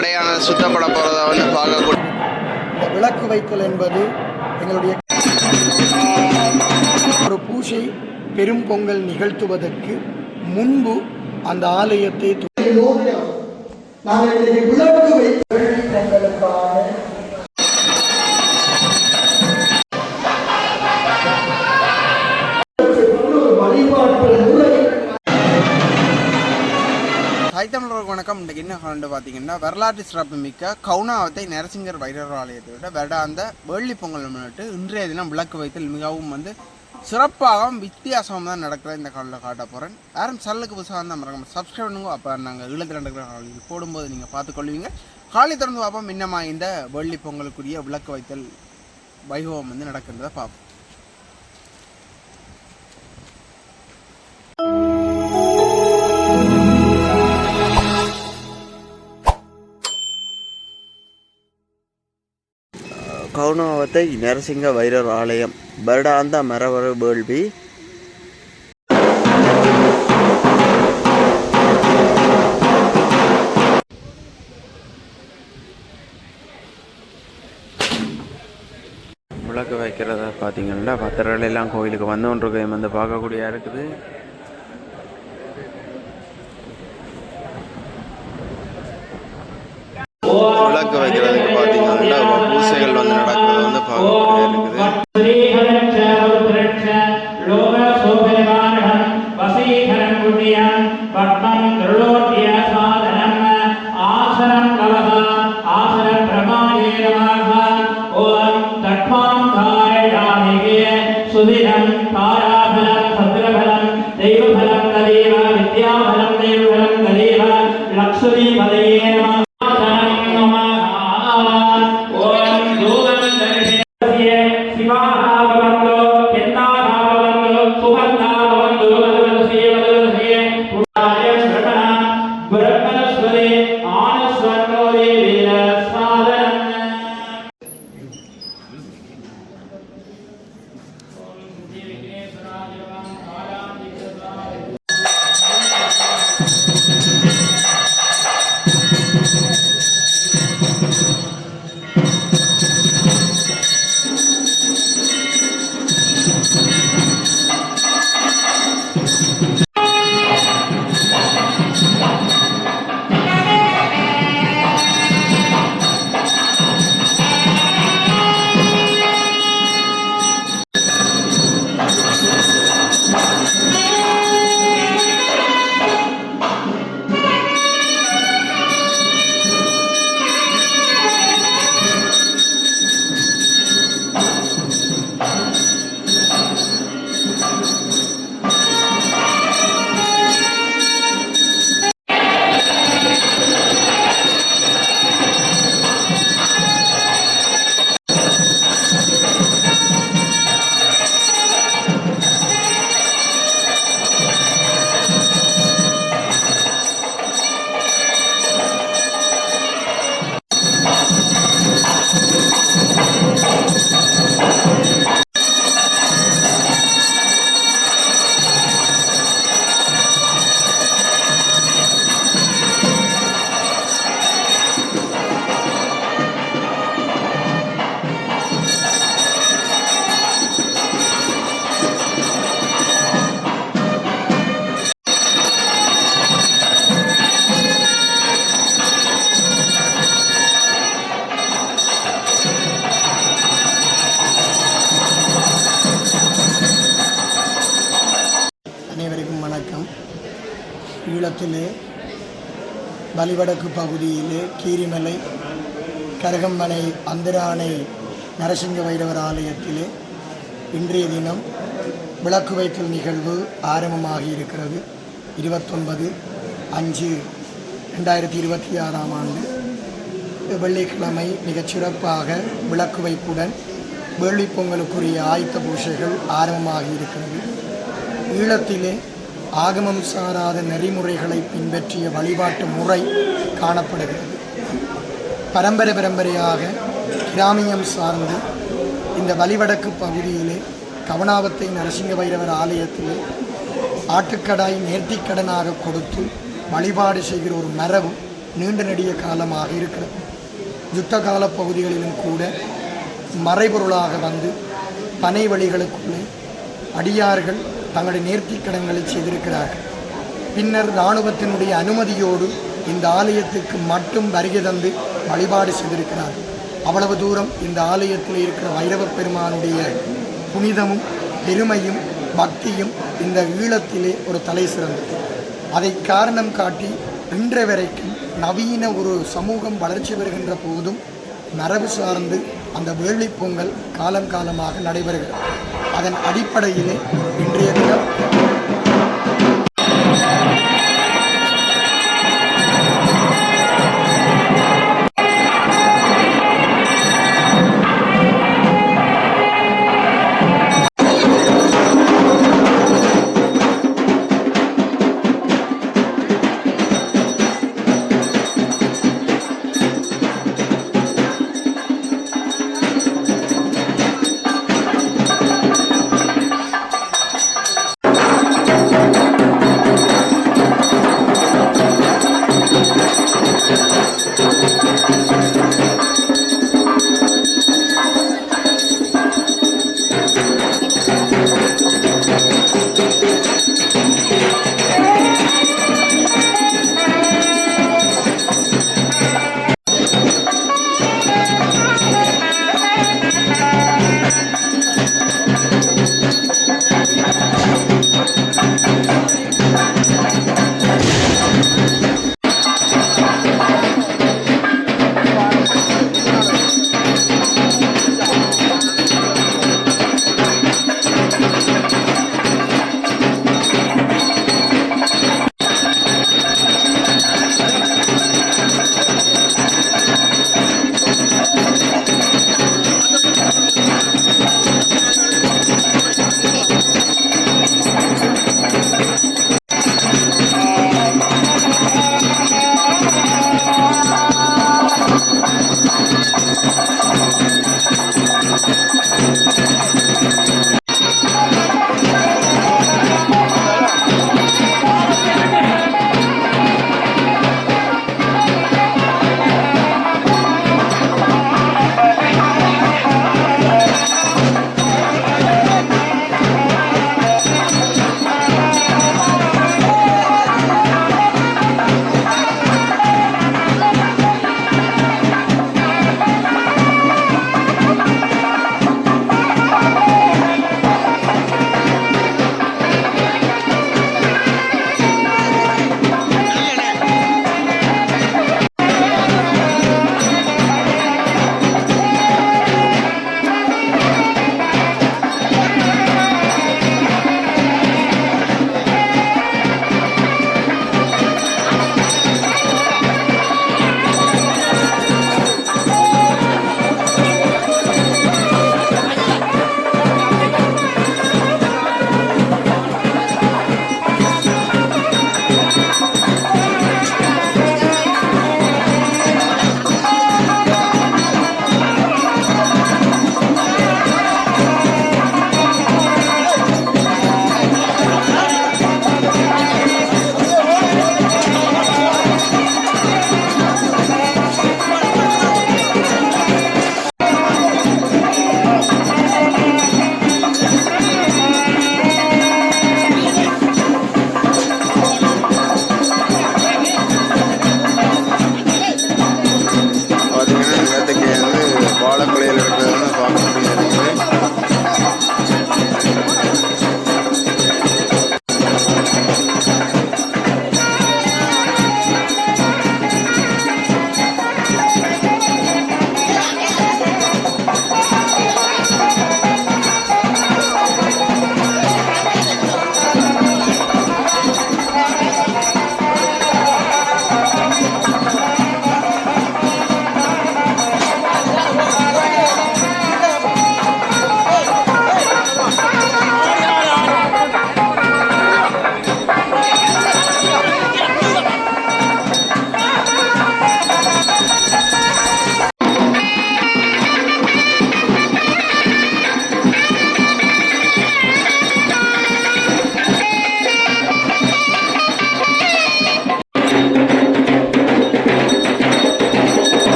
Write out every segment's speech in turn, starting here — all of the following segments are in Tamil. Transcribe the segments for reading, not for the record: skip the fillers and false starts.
மடையான சுத்தப்பட போகிறத வந்து பார்க்கக்கூடிய இந்த விளக்கு வைத்தல் என்பது எங்களுடைய ஒரு பூஜை பெரும் பொங்கல் நிகழ்த்துவதற்கு முன்பு அந்த ஆலயத்தை விளக்கு தமிழர்களுக்கு வணக்கம். இன்றைக்கு என்ன கண்டு பார்த்தீங்கன்னா வரலாற்று சிறப்பு மிக்க கவுனாவத்தை நரசிங்கர் வைரவர் ஆலயத்தை விட வெடாந்த வேள்ளி பொங்கல் முன்னிட்டு இன்றைய தினம் விளக்கு வைத்தல் மிகவும் வந்து சிறப்பாகவும் வித்தியாசமாக தான் நடக்கிற இந்த காலில் காட்ட போகிறேன். யாரும் சல்லுக்கு புதுசாக தான் மறக்காம சப்ஸ்கிரைப் பண்ணுங்க. அப்போ நாங்கள் ஈழத்தில் நடக்கிற காலையில் போடும்போது நீங்கள் பார்த்துக்கொள்வீங்க. காலை திறந்து பார்ப்போம் இன்னமாக இந்த வேள்ளி பொங்கலுக்குரிய விளக்கு வைத்தல் வைபவம் வந்து நடக்கின்றதை பார்ப்போம். கவுனாவத்தை நரசிங்க வைரர் ஆலயம் வருடாந்த மரவர வேள்வி விளக்கு வைக்கிறத பார்த்தீங்கன்னா பக்தர்கள் எல்லாம் கோயிலுக்கு வந்தோன்றது வந்து பார்க்கக்கூடிய இருக்குது. விளக்கு வைக்கிறதுக்கு பார்த்தீங்கன்னா பூசைகள் வந்து நடக்கிறது வந்து பார்க்கக்கூடிய இருக்குது. அனைவருக்கும் வணக்கம். ஈழத்திலே வலிவடக்கு பகுதியிலே கீரிமலை கரகம்மனை அந்தரானை நரசிங்க வைரவர் ஆலயத்திலே இன்றைய தினம் விளக்கு வைத்தல் நிகழ்வு ஆரம்பமாகி இருக்கிறது. 29/5/2026 வெள்ளிக்கிழமை மிகச்சிறப்பாக விளக்கு வைப்புடன் வேள்வி பொங்கலுக்குரிய ஆயுத பூஜைகள் ஆரம்பமாகி இருக்கிறது. ஈழத்திலே ஆகமம் சாராத நெறிமுறைகளை பின்பற்றிய வழிபாட்டு முறை காணப்படுகிறது. பரம்பரையாக கிராமியம் சார்ந்து இந்த வலிவடக்கு பகுதியிலே கவுனாவத்தை நரசிங்க வைரவர் ஆலயத்திலே ஆட்டுக்கடாய் நேர்த்திக்கடனாக கொடுத்து வழிபாடு செய்கிற ஒரு மரபு நீண்ட நெடிய காலமாக இருக்கிறது. யுத்த கால பகுதிகளிலும் கூட மறைபொருளாக வந்து பனை வழிகளுக்குள்ளே அடியார்கள் தங்களுடைய நேர்த்திக் கடன்களை செய்திருக்கிறார்கள். பின்னர் இராணுவத்தினுடைய அனுமதியோடு இந்த ஆலயத்துக்கு மட்டும் வருகை தந்து வழிபாடு செய்திருக்கிறார்கள். அவ்வளவு தூரம் இந்த ஆலயத்தில் இருக்கிற வைரவ பெருமானுடைய புனிதமும் பெருமையும் பக்தியும் இந்த ஈழத்திலே ஒரு தலை சிறந்தது. அதை காரணம் காட்டி இன்றைய வரைக்கும் நவீன ஒரு சமூகம் வளர்ச்சி வருகின்ற போதும் மரபு சார்ந்து அந்த வேள்வி பொங்கல் காலம் காலமாக நடைபெறுகிறது. அதன் அடிப்படையிலே இன்றைய தினம்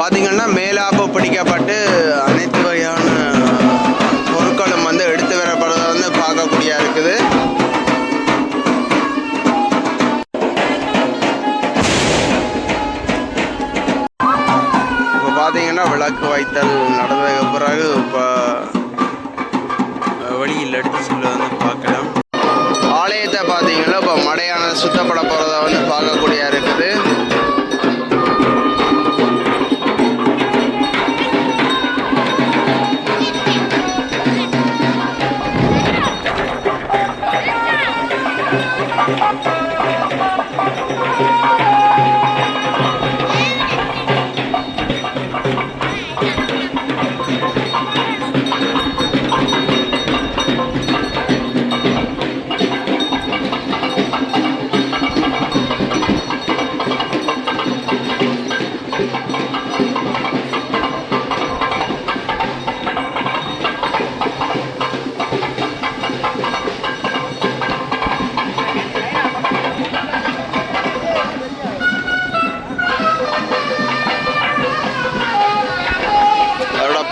பார்த்தீங்கன்னா மேலாப்பு பிடிக்கப்பட்டு அனைத்து வகையான பொருட்களும் வந்து எடுத்து வரப்படுறதை வந்து பார்க்கக்கூடிய இருக்குது. இப்போ பார்த்தீங்கன்னா விளக்கு வைத்தல் நடந்ததுக்கு பிறகு இப்போ வெளியில் எடுத்து சொல்ல வந்து பார்க்கலாம். ஆலயத்தை பார்த்தீங்கன்னா இப்போ மடையான சுத்தப்பட போகிறத வந்து பார்க்கக்கூடிய இருக்குது.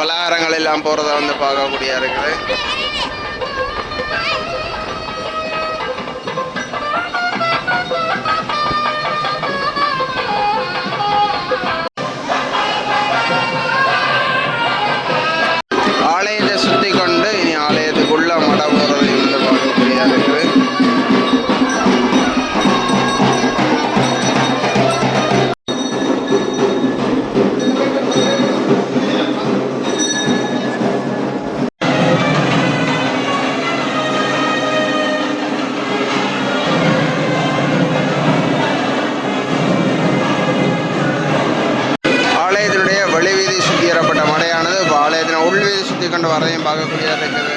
பலகாரங்கள் எல்லாம் போகிறத வந்து பார்க்கக்கூடிய இருக்குது. ஆலயத்தை சுற்றி கொண்டு இனி ஆலயத்துக்குள்ள மட போகிறதையும் வந்து பார்க்கக்கூடிய இருக்குது. உள்வீதி சுற்றி கொண்டு வரதையும் பார்க்கக்கூடியதாக இருக்குது.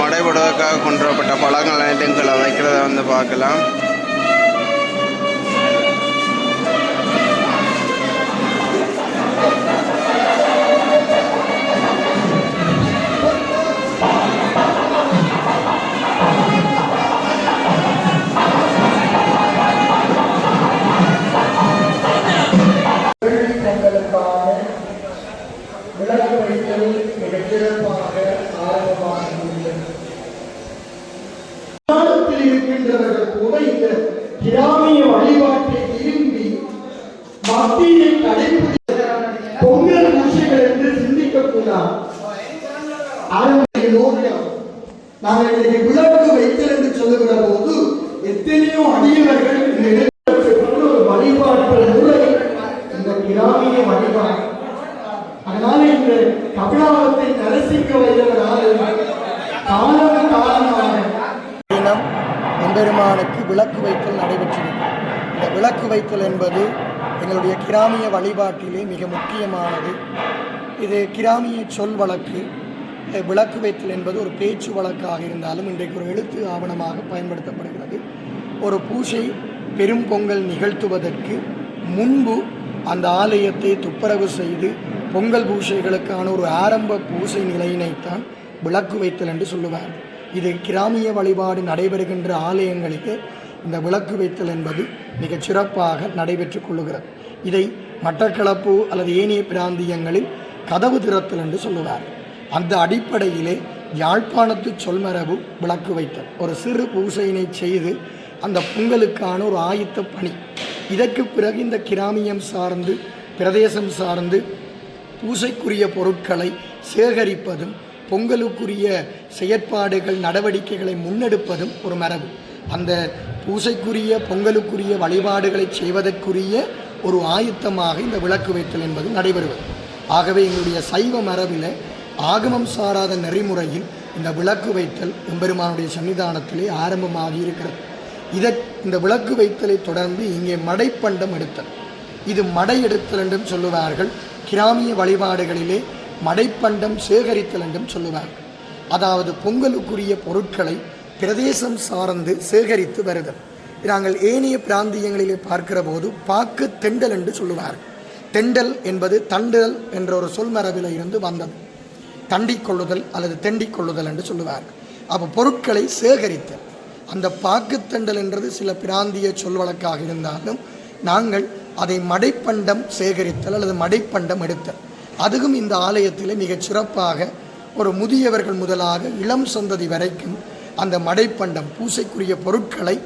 மடைபடுவதற்காக கொண்டு வரப்பட்ட பழங்கள் அனைத்தும் வைக்கிறத வந்து பார்க்கலாம். இருக்கின்றவர்கள் கூட இந்த கிராமிய வழிபாட்டை விரும்பி மத்தியை கடைபிடிக்க பொங்கல் பூசைகள் என்று சிந்திக்கக்கூடாது. நாங்கள் இன்றைக்கு விளக்கு வைத்தல் என்று சொல்லுகிற போது எத்தனையோ அடியவர்கள் ஒரு வழிபாட்டு முறை இந்த கிராமிய வழிபாடு. அதனால இந்த கபிலாவத்தை நரசிங்க வைத்தவரால் காலமாக எம்பெருமானுக்கு விளக்கு வைத்தல் நடைபெற்றிருக்கிறது. இந்த விளக்கு வைத்தல் என்பது எங்களுடைய கிராமிய வழிபாட்டிலே மிக முக்கியமானது. இது கிராமிய சொல் வழக்கு. விளக்கு வைத்தல் என்பது ஒரு பேச்சு வழக்காக இருந்தாலும் இன்றைக்கு ஒரு எழுத்து ஆவணமாக பயன்படுத்தப்படுகிறது. ஒரு பூஜை பெரும் பொங்கல் நிகழ்த்துவதற்கு முன்பு அந்த ஆலயத்தை துப்புரவு செய்து பொங்கல் பூஜைகளுக்கான ஒரு ஆரம்ப பூஜை நிலையினைத்தான் விளக்கு வைத்தல் என்று சொல்லுவார். இது கிராமிய வழிபாடு நடைபெறுகின்ற ஆலயங்களுக்கு இந்த விளக்கு வைத்தல் என்பது மிகச் சிறப்பாக நடைபெற்று கொள்ளுகிறது. இதை மட்டக்களப்பு அல்லது ஏனைய பிராந்தியங்களில் கதவு திறத்தல் என்று சொல்லுவார். அந்த அடிப்படையிலே யாழ்ப்பாணத்து சொல்மரபு விளக்கு வைத்தல் ஒரு சிறு பூசையினை செய்து அந்த பொங்கலுக்கான ஒரு ஆயத்த பணி. இதற்கு பிறகு இந்த கிராமியம் சார்ந்து பிரதேசம் சார்ந்து பூசைக்குரிய பொருட்களை சேகரிப்பதும் பொங்கலுக்குரிய செயற்பாடுகள் நடவடிக்கைகளை முன்னெடுப்பதும் ஒரு மரபு. அந்த பூசைக்குரிய பொங்கலுக்குரிய வழிபாடுகளை செய்வதற்குரிய ஒரு ஆயத்தமாக இந்த விளக்கு வைத்தல் என்பது நடைபெறுவது. ஆகவே எங்களுடைய சைவ மரபில் ஆகமம் சாராத நெறிமுறையில் இந்த விளக்கு வைத்தல் எம்பெருமானுடைய சன்னிதானத்திலே ஆரம்பமாகி இருக்கிறது. இந்த விளக்கு வைத்தலை தொடர்ந்து இங்கே மடைப்பண்டம் எடுத்தல், இது மடை எடுத்தல் என்றும் சொல்லுவார்கள். கிராமிய வழிபாடுகளிலே மடைப்பண்டம் சேகரித்தல் என்றும் சொல்லுவார்கள். அதாவது பொங்கலுக்குரிய பொருட்களை பிரதேசம் சார்ந்து சேகரித்து வருதல். நாங்கள் ஏனைய பிராந்தியங்களிலே பார்க்கிற போது பாக்கு தெண்டல் என்று சொல்லுவார்கள். தெண்டல் என்பது தண்டுதல் என்ற ஒரு சொல்மரபில் இருந்து வந்தது. தண்டிக் கொள்ளுதல் அல்லது தெண்டிக் கொள்ளுதல் என்று சொல்லுவார்கள். அப்போ பொருட்களை சேகரித்தல், அந்த பாக்குத்தண்டல் என்றது சில பிராந்திய சொல் வழக்காக இருந்தாலும் நாங்கள் அதை மடைப்பண்டம் சேகரித்தல் அல்லது மடைப்பண்டம் எடுத்தல், அதுவும் இந்த ஆலயத்தில் மிகச் சிறப்பாக ஒரு முதியவர்கள் முதலாக இளம் சந்ததி வரைக்கும் அந்த மடைப்பண்டம் பூசைக்குரிய பொருட்களை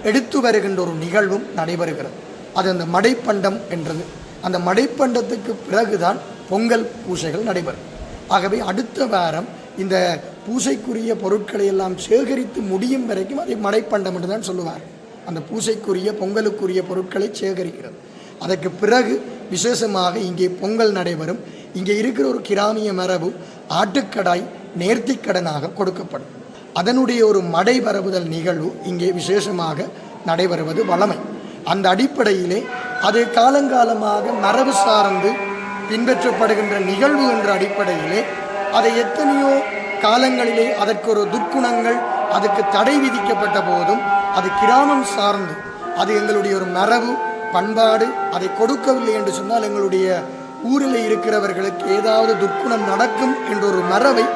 எடுத்து வருகின்ற ஒரு நிகழ்வும் நடைபெறுகிறது. அது அந்த மடைப்பண்டம் என்றது. அந்த மடைப்பண்டத்துக்கு பிறகுதான் பொங்கல் பூசைகள் நடைபெறும். ஆகவே அடுத்த வாரம் இந்த பூசைக்குரிய பொருட்களை எல்லாம் சேகரித்து முடியும் வரைக்கும் அதை மடைப்பண்டம் என்று தான் சொல்லுவார். அந்த பூசைக்குரிய பொங்கலுக்குரிய பொருட்களை சேகரிக்கிறது. அதற்கு பிறகு விசேஷமாக இங்கே பொங்கல் நடைபெறும். இங்கே இருக்கிற ஒரு கிராமிய மரபு ஆட்டுக்கடாய் நேர்த்திக்கடனாக கொடுக்கப்படும். அதனுடைய ஒரு மடை பரவுதல் நிகழ்வு இங்கே விசேஷமாக நடைபெறுவது வழமை. அந்த அடிப்படையிலே அது காலங்காலமாக மரபு சார்ந்து பின்பற்றப்படுகின்ற நிகழ்வு என்ற அடிப்படையிலே அதை எத்தனையோ காலங்களிலே அதற்கு ஒரு துர்க்குணங்கள் அதுக்கு தடை விதிக்கப்பட்ட போதும் அது கிராமம் சார்ந்து அது எங்களுடைய ஒரு மரபு பண்பாடு அதை கொடுக்கவில்லை என்று சொன்னால் எங்களுடைய ஊரில் இருக்கிறவர்களுக்கு ஏதாவது துர்க்குணம் நடக்கும் என்ற ஒரு மரபை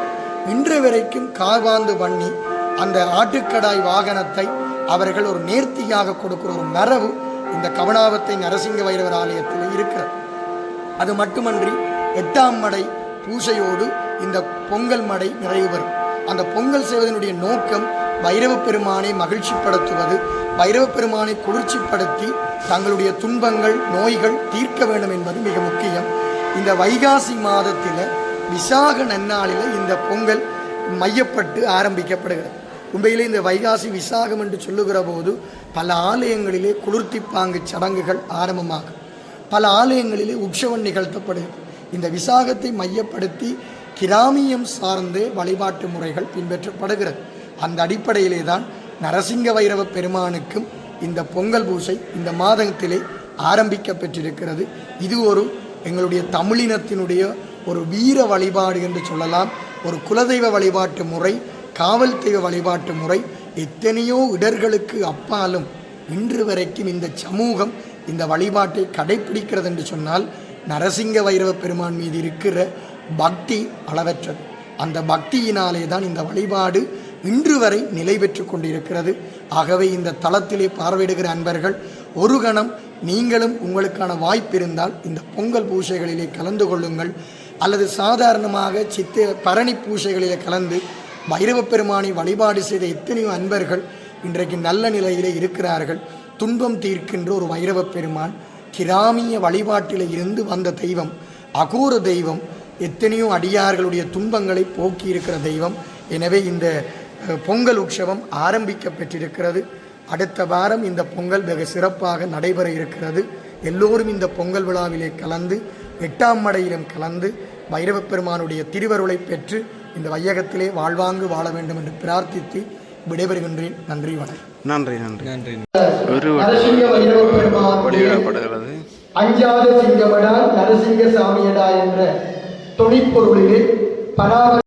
இன்று வரைக்கும் காவாந்து பண்ணி அந்த ஆட்டுக்கடாய் வாகனத்தை அவர்கள் ஒரு நேர்த்தியாக கொடுக்கிற ஒரு மரபு இந்த கவனாவத்தை நரசிங்க வைரவர் ஆலயத்தில் இருக்கிறது. அது மட்டுமன்றி 8ஆம் மடை பூசையோடு இந்த பொங்கல் மடை நிறைவு பெறும். அந்த பொங்கல் செய்வதனுடைய நோக்கம் பைரவ பெருமானை மகிழ்ச்சிப்படுத்துவது, பைரவ பெருமானை குளிர்ச்சிப்படுத்தி தங்களுடைய துன்பங்கள் நோய்கள் தீர்க்க வேண்டும் என்பது மிக முக்கியம். இந்த வைகாசி மாதத்தில் விசாக நன்னாளில் இந்த பொங்கல் மையப்பட்டு ஆரம்பிக்கப்படுகிறது. உண்மையிலே இந்த வைகாசி விசாகம் என்று சொல்லுகிற போது பல ஆலயங்களிலே குளிர்த்திப்பாங்கு சடங்குகள் ஆரம்பமாகும். பல ஆலயங்களிலே உற்சவம் நிகழ்த்தப்படுகிறது. இந்த விசாகத்தை மையப்படுத்தி கிராமியம் சார்ந்து வழிபாட்டு முறைகள் பின்பற்றப்படுகிறது. அந்த அடிப்படையிலே தான் நரசிங்க வைரவ பெருமானுக்கும் இந்த பொங்கல் பூசை இந்த மாதத்திலே ஆரம்பிக்க பெற்றிருக்கிறது. இது ஒரு எங்களுடைய தமிழினத்தினுடைய ஒரு வீர வழிபாடு என்று சொல்லலாம். ஒரு குலதெய்வ வழிபாட்டு முறை, காவல் தெய்வ வழிபாட்டு முறை. எத்தனையோ இடர்களுக்கு அப்பாலும் இன்று வரைக்கும் இந்த சமூகம் இந்த வழிபாட்டை கடைபிடிக்கிறது என்று சொன்னால் நரசிங்க வைரவ பெருமான் மீது இருக்கிற பக்தி அளவற்றது. அந்த பக்தியினாலே தான் இந்த வழிபாடு இன்று வரை நிலை பெற்று கொண்டிருக்கிறது. ஆகவே இந்த தளத்திலே பார்வையிடுகிற அன்பர்கள் ஒரு கணம் நீங்களும் உங்களுக்கான வாய்ப்பு இருந்தால் இந்த பொங்கல் பூசைகளிலே கலந்து கொள்ளுங்கள். அல்லது சாதாரணமாக பரணி பூசைகளிலே கலந்து பைரவ பெருமானை வழிபாடு செய்த எத்தனையோ அன்பர்கள் இன்றைக்கு நல்ல நிலையிலே இருக்கிறார்கள். துன்பம் தீர்க்கின்ற ஒரு வைரவ பெருமான் கிராமிய வழிபாட்டில் இருந்து வந்த தெய்வம், அகோர தெய்வம், எத்தனையோ அடியார்களுடைய துன்பங்களை போக்கி இருக்கிற தெய்வம். எனவே இந்த பொங்கல் உற்சவம் ஆரம்பிக்க பெற்றிருக்கிறது. அடுத்த வாரம் இந்த பொங்கல் வெகு சிறப்பாக நடைபெற இருக்கிறது. எல்லோரும் இந்த பொங்கல் விழாவிலே கலந்து 8ஆம் மடையிலும் கலந்து பைரவ பெருமானுடைய திருவருளை பெற்று இந்த வையகத்திலே வாழ்வாங்கு வாழ வேண்டும் என்று பிரார்த்தித்து விடைபெறுகின்றேன். நன்றி, வணக்கம். நன்றி நன்றி நன்றி. நரசிங்க வைரவ பெருமான் அஞ்சாத சிங்கமடா நரசிங்க சாமியடா என்ற தொனிப்பொருளிலே பராமரி